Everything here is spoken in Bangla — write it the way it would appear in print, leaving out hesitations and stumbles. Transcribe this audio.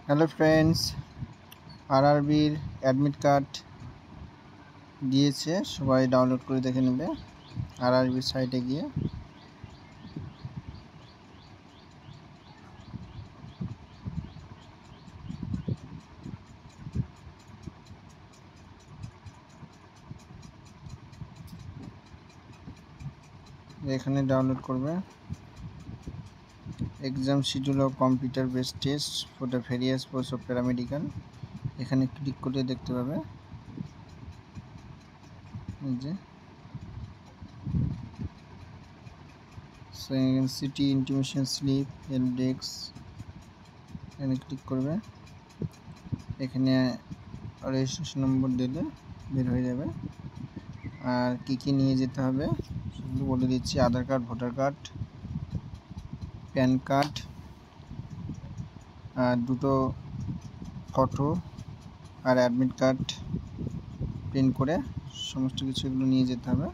হ্যালো ফ্রেন্ডস, আরআরবির অ্যাডমিট কার্ড দিয়েছে, সবাই ডাউনলোড করে দেখে নেবে আরআরবির সাইটে গিয়ে। এখানে ডাউনলোড করবে exam schedule of computer based test for the various post of paramedical. এখানে ক্লিক করলে দেখতে পাবে যে city intimation slip help desk, এখানে ক্লিক করবে। এখানে রেজিস্ট্রেশন নম্বর দিলে বের হয়ে যাবে। আর কি নিয়ে যেতে হবে সেগুলো বলে দিচ্ছি: Aadhaar card, voter card, PAN card, আর দুটো ফটো, আর অ্যাডমিট কার্ড প্রিন্ট করে সমস্ত কিছু এগুলো নিয়ে যেতে হবে।